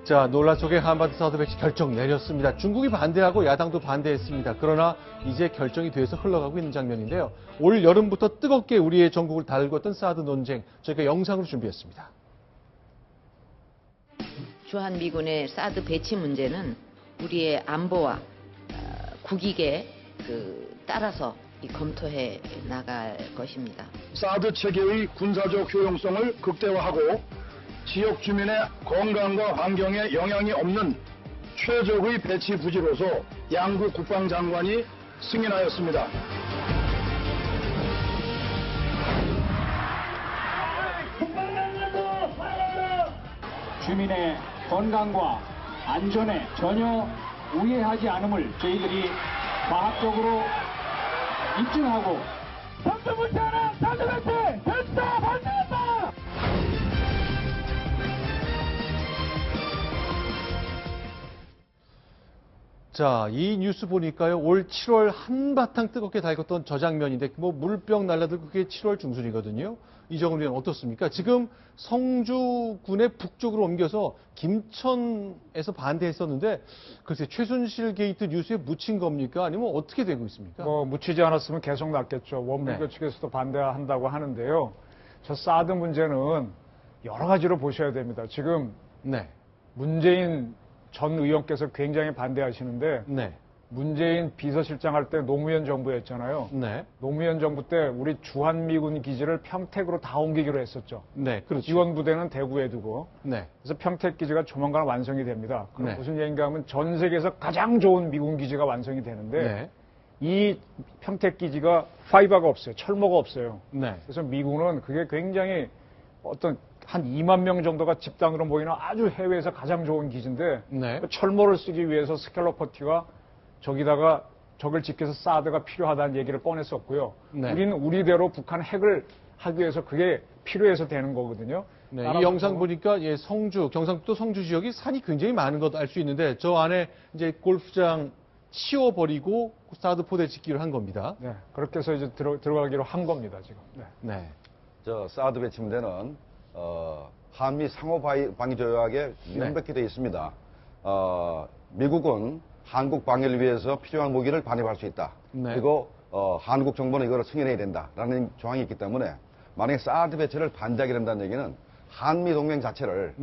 자, 논란 속에 한반도 사드 배치 결정 내렸습니다. 중국이 반대하고 야당도 반대했습니다. 그러나 이제 결정이 돼서 흘러가고 있는 장면인데요. 올 여름부터 뜨겁게 우리의 전국을 달궜던 사드 논쟁, 저희가 영상으로 준비했습니다. 주한미군의 사드 배치 문제는 우리의 안보와 국익에 따라서 검토해 나갈 것입니다. 사드 체계의 군사적 효용성을 극대화하고 지역 주민의 건강과 환경에 영향이 없는 최적의 배치 부지로서 양국 국방장관이 승인하였습니다. 주민의 건강과 안전에 전혀 우회하지 않음을 저희들이 과학적으로 입증하고 선수부처는 사드배치 결사 반대한다! 자, 이 뉴스 보니까요, 올 7월 한바탕 뜨겁게 달궜던 저 장면인데, 물병 날라들고 그게 7월 중순이거든요. 이정은 의원 어떻습니까? 지금 성주군의 북쪽으로 옮겨서 김천에서 반대했었는데, 글쎄, 최순실 게이트 뉴스에 묻힌 겁니까? 아니면 어떻게 되고 있습니까? 묻히지 않았으면 계속 났겠죠. 원불교 측에서도 반대한다고 하는데요. 저 사드 문제는 여러 가지로 보셔야 됩니다. 지금 문재인 전 의원께서 굉장히 반대하시는데 문재인 비서실장 할 때 노무현 정부였잖아요. 노무현 정부 때 우리 주한미군 기지를 평택으로 다 옮기기로 했었죠. 그렇죠. 지원부대는 대구에 두고. 그래서 평택 기지가 조만간 완성이 됩니다. 그럼 무슨 얘기인가 하면 전 세계에서 가장 좋은 미군 기지가 완성이 되는데 이 평택 기지가 파이버가 없어요. 철모가 없어요. 그래서 미군은 그게 굉장히 한 2만 명 정도가 집단으로 모이는 아주 해외에서 가장 좋은 기지인데 그 철모를 쓰기 위해서 스켈로퍼티가 저기다가 적을 지켜서 사드가 필요하다는 얘기를 꺼냈었고요. 우리는 우리대로 북한 핵을 하기 위해서 그게 필요해서 되는 거거든요. 이 영상 보니까 성주, 경상북도 성주 지역이 산이 굉장히 많은 것도 알 수 있는데 저 안에 이제 골프장 치워버리고 사드 포대 짓기로 한 겁니다. 그렇게 해서 이제 들어가기로 한 겁니다, 지금. 저 사드 배치 문제는 한미 상호 방위 조약에 명백히 되어 있습니다. 미국은 한국 방위를 위해서 필요한 무기를 반입할 수 있다. 그리고 한국 정부는 이걸 승인해야 된다라는 조항이 있기 때문에 만약에 사드 배치를 반대하게 된다는 얘기는 한미 동맹 자체를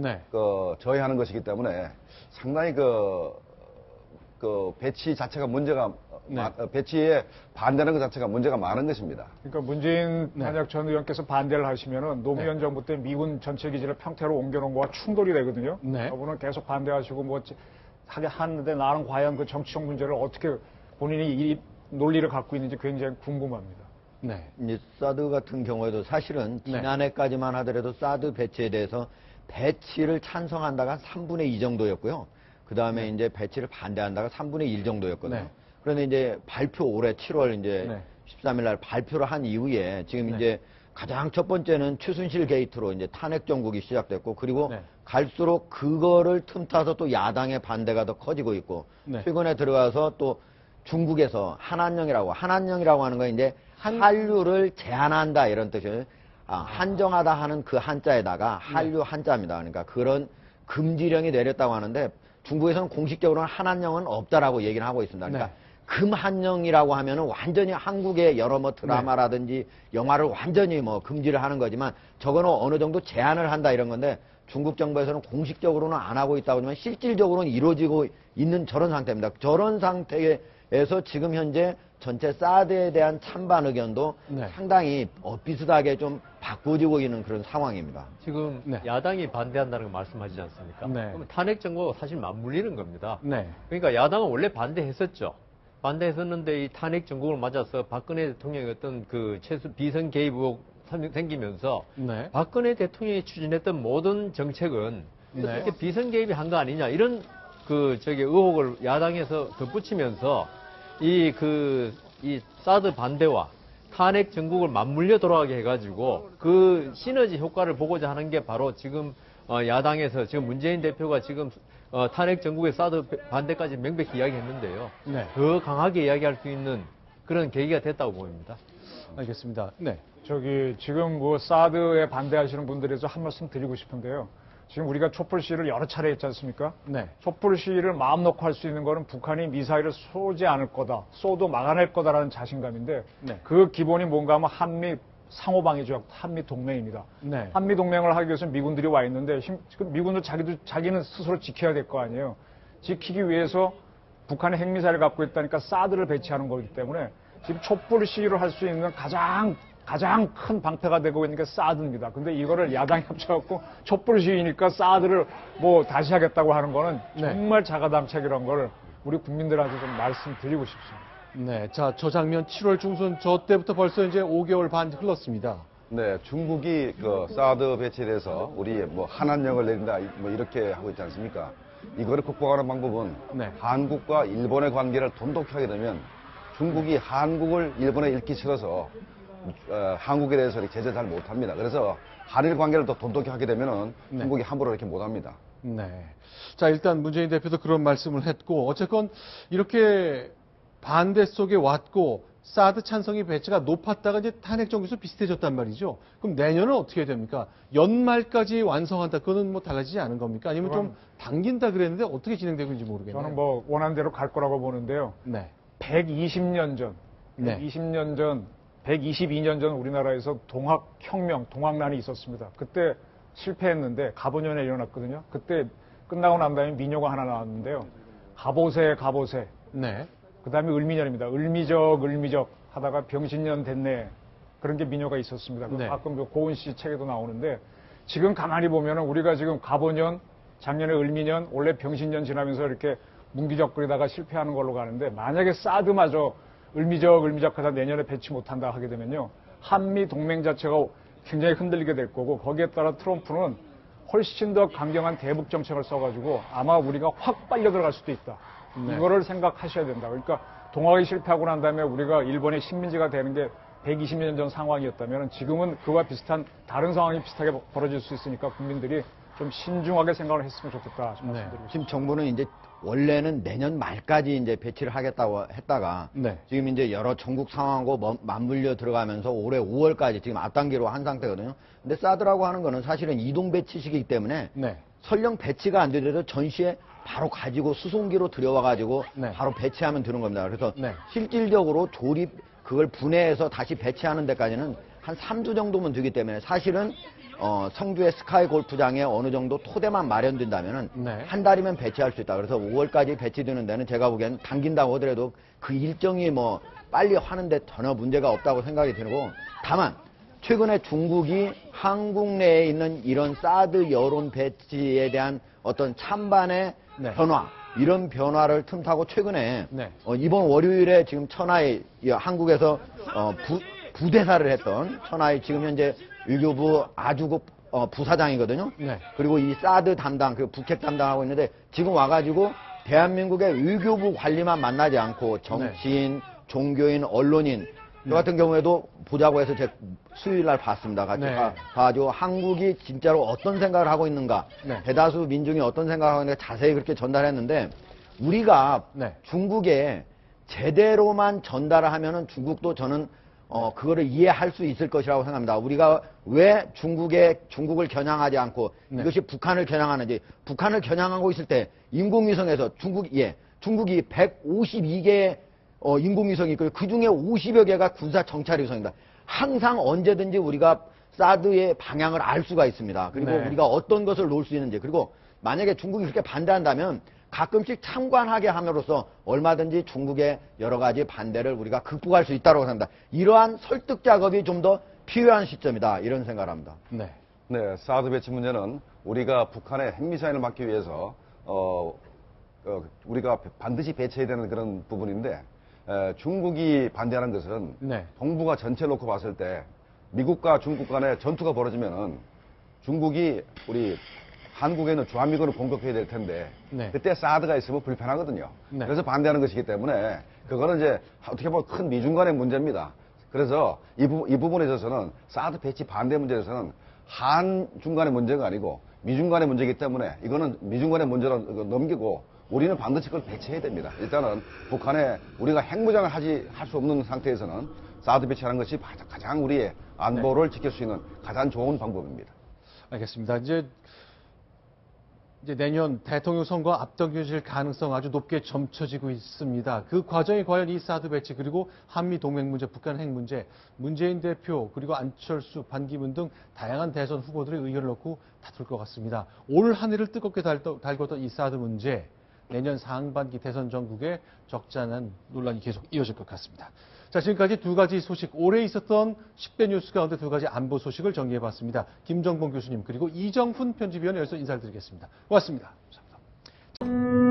저해하는 것이기 때문에 상당히 배치 자체가 배치에 반대하는 것 자체가 문제가 많은 것입니다. 그러니까 문재인 만약 전 의원께서 반대를 하시면은 노무현 정부 때 미군 전체 기지를 평택으로 옮겨놓은 거와 충돌이 되거든요. 저분은 계속 반대하시고 하게 하는데 나는 과연 그 정치적 문제를 어떻게 본인이 이 논리를 갖고 있는지 굉장히 궁금합니다. 이제 사드 같은 경우에도 사실은 지난해까지만 하더라도 사드 배치에 대해서 배치를 찬성한다가 3분의 2 정도였고요. 그 다음에 이제 배치를 반대한다가 3분의 1 정도였거든요. 그런데 이제 올해 7월 이제 13일 날 발표를 한 이후에 지금 이제 가장 첫 번째는 최순실 게이트로 이제 탄핵 정국이 시작됐고 그리고 갈수록 그거를 틈타서 또 야당의 반대가 더 커지고 있고 최근에 들어가서 또 중국에서 한한령이라고 하는 건 이제 한류를 제한한다 이런 뜻이에요. 한정하다 하는 그 한자에다가 한류 한자입니다. 그러니까 그런 금지령이 내렸다고 하는데 중국에서는 공식적으로는 한한령은 없다라고 얘기를 하고 있습니다. 그러니까 금한령이라고 하면은 완전히 한국의 여러 드라마라든지 영화를 완전히 금지를 하는 거지만 저거는 어느 정도 제한을 한다 이런 건데 중국 정부에서는 공식적으로는 안 하고 있다고 하지만 실질적으로는 이루어지고 있는 저런 상태입니다. 저런 상태에서 지금 현재 전체 사드에 대한 찬반 의견도 상당히 비슷하게 좀 바꾸어지고 있는 그런 상황입니다. 지금 야당이 반대한다는 거 말씀하시지 않습니까? 그러면 탄핵 정부가 사실 맞물리는 겁니다. 그러니까 야당은 원래 반대했었죠. 반대했었는데 이 탄핵 정국을 맞아서 박근혜 대통령의 어떤 비선 개입 의혹 생기면서 박근혜 대통령이 추진했던 모든 정책은 이렇게 비선 개입이 한 거 아니냐 이런 의혹을 야당에서 덧붙이면서 이 사드 반대와 탄핵 정국을 맞물려 돌아가게 해가지고 그 시너지 효과를 보고자 하는 게 바로 지금 야당에서 지금 문재인 대표가 지금 탄핵 정국의 사드 반대까지 명백히 이야기했는데요. 더 강하게 이야기할 수 있는 그런 계기가 됐다고 보입니다. 알겠습니다. 지금 사드에 반대하시는 분들에서 한 말씀 드리고 싶은데요. 지금 우리가 촛불 시위를 여러 차례 했지 않습니까? 네. 촛불 시위를 마음 놓고 할 수 있는 거는 북한이 미사일을 쏘지 않을 거다, 쏘도 막아낼 거다라는 자신감인데 네. 그 기본이 뭔가 하면 한미 상호방위적 한미 동맹입니다. 네. 한미 동맹을 하기 위해서 미군들이 와 있는데 지금 미군도 자기는 스스로 지켜야 될 거 아니에요. 지키기 위해서 북한의 핵미사일을 갖고 있다니까 사드를 배치하는 거기 때문에 지금 촛불 시위를 할 수 있는 가장 큰 방패가 되고 있는 게 사드입니다. 근데 이거를 야당이 합쳐갖고 촛불 시위니까 사드를 뭐 다시 하겠다고 하는 거는 정말 자가당착이라는 걸 우리 국민들한테 좀 말씀드리고 싶습니다. 네, 자, 저 장면 7월 중순 저 때부터 벌써 이제 5개월 반 흘렀습니다. 네, 중국이 그 사드 배치에 대해서 우리 뭐 한한령을 내린다 뭐 이렇게 하고 있지 않습니까? 이거를 극복하는 방법은 네. 한국과 일본의 관계를 돈독히 하게 되면 중국이 한국을 일본에 잃기 싫어서 한국에 대해서 이렇게 제재 잘 못합니다. 그래서 한일 관계를 더 돈독히 하게 되면은 중국이 함부로 이렇게 못합니다. 네. 자, 일단 문재인 대표도 그런 말씀을 했고 어쨌건 이렇게 반대 속에 왔고 사드 찬성이 배치가 높았다가 이제 탄핵 정기수 비슷해졌단 말이죠. 그럼 내년은 어떻게 됩니까? 연말까지 완성한다. 그거는 뭐 달라지지 않은 겁니까? 아니면 좀 당긴다 그랬는데 어떻게 진행되고 있는지 모르겠네요. 저는 뭐 원하는 대로 갈 거라고 보는데요. 네. 120년 전, 122년 전 우리나라에서 동학혁명, 동학난이 있었습니다. 그때 실패했는데 갑오년에 일어났거든요. 그때 끝나고 난 다음에 민요가 하나 나왔는데요. 갑오새 갑오새. 네. 그 다음에 을미년입니다. 을미적 하다가 병신년 됐네. 그런 게 민요가 있었습니다. 네. 가끔 고은 씨 책에도 나오는데 지금 가만히 보면은 우리가 지금 갑오년, 작년에 을미년, 올해 병신년 지나면서 이렇게 문기적거리다가 실패하는 걸로 가는데 만약에 사드마저 을미적 하다 내년에 배치 못한다 하게 되면요. 한미 동맹 자체가 굉장히 흔들리게 될 거고 거기에 따라 트럼프는 훨씬 더 강경한 대북 정책을 써가지고 아마 우리가 확 빨려 들어갈 수도 있다. 네. 이거를 생각하셔야 된다. 그러니까 동학이 실패하고 난 다음에 우리가 일본의 식민지가 되는 게 120년 전 상황이었다면 지금은 그와 비슷한 다른 상황이 비슷하게 벌어질 수 있으니까 국민들이 좀 신중하게 생각을 했으면 좋겠다. 말씀드리고 지금 정부는 이제 원래는 내년 말까지 이제 배치를 하겠다고 했다가 지금 이제 여러 전국 상황하고 맞물려 들어가면서 올해 5월까지 지금 앞당기로 한 상태거든요. 근데 사드라고 하는 거는 사실은 이동 배치식이기 때문에 설령 배치가 안 되더라도 전시에 바로 가지고 수송기로 들여와가지고 바로 배치하면 되는 겁니다. 그래서 실질적으로 그걸 분해해서 다시 배치하는 데까지는 한 3주 정도면 되기 때문에 사실은 성주의 스카이 골프장에 어느 정도 토대만 마련된다면은 한 달이면 배치할 수 있다. 그래서 5월까지 배치되는 데는 제가 보기에는 당긴다고 하더라도 그 일정이 뭐 빨리 하는데 전혀 문제가 없다고 생각이 들고 다만 최근에 중국이 한국 내에 있는 이런 사드 여론 배치에 대한 어떤 찬반의 변화 이런 변화를 틈타고 최근에 이번 월요일에 지금 천하에 한국에서 부대사를 했던 천하의 지금 현재 외교부 아주국 부사장이거든요. 그리고 이 사드 담당, 그 북핵 담당하고 있는데 지금 와가지고 대한민국의 외교부 관리만 만나지 않고 정치인, 종교인, 언론인 저 같은 경우에도 보자고 해서 제가 수요일 날 봤습니다. 같이 봐가지고 한국이 진짜로 어떤 생각을 하고 있는가, 대다수 민중이 어떤 생각을 하고 있는가 자세히 그렇게 전달했는데 우리가 중국에 제대로만 전달을 하면은 중국도 저는 그거를 이해할 수 있을 것이라고 생각합니다. 우리가 왜 중국을 겨냥하지 않고 이것이 북한을 겨냥하는지, 북한을 겨냥하고 있을 때 인공위성에서 중국이 152개의 인공위성이 있고 그 중에 50여 개가 군사 정찰위성입니다. 항상 언제든지 우리가 사드의 방향을 알 수가 있습니다. 그리고 우리가 어떤 것을 놓을 수 있는지, 그리고 만약에 중국이 그렇게 반대한다면 가끔씩 참관하게 함으로써 얼마든지 중국의 여러 가지 반대를 우리가 극복할 수 있다고 생각합니다. 이러한 설득 작업이 좀 더 필요한 시점이다. 이런 생각을 합니다. 네, 사드 배치 문제는 우리가 북한의 핵미사일을 막기 위해서 우리가 반드시 배치해야 되는 그런 부분인데 중국이 반대하는 것은 동북아 전체를 놓고 봤을 때 미국과 중국 간에 전투가 벌어지면은 중국이 우리 한국에 있는 주한미군을 공격해야 될 텐데 그때 사드가 있으면 불편하거든요. 그래서 반대하는 것이기 때문에 그거는 이제 어떻게 보면 큰 미중 간의 문제입니다. 그래서 이 부분에 있어서는 사드 배치 반대 문제에 대해서는 한중 간의 문제가 아니고 미중 간의 문제이기 때문에 이거는 미중 간의 문제로 넘기고 우리는 반드시 그걸 배치해야 됩니다. 일단은 북한에 우리가 핵무장을 할 수 없는 상태에서는 사드 배치하는 것이 가장 우리의 안보를 지킬 수 있는 가장 좋은 방법입니다. 알겠습니다. 이제 이제 내년 대통령 선거 앞당겨질 가능성 아주 높게 점쳐지고 있습니다. 그 과정이 과연 이 사드 배치 그리고 한미 동맹 문제, 북한 핵 문제, 문재인 대표 그리고 안철수, 반기문 등 다양한 대선 후보들의 의견을 놓고 다툴 것 같습니다. 올 한 해를 뜨겁게 달궜던 이 사드 문제, 내년 상반기 대선 전국에 적잖은 논란이 계속 이어질 것 같습니다. 자, 지금까지 두 가지 소식, 올해 있었던 10대 뉴스 가운데 두 가지 안보 소식을 정리해봤습니다. 김정봉 교수님 그리고 이정훈 편집위원 여기서 인사를 드리겠습니다. 고맙습니다. 감사합니다.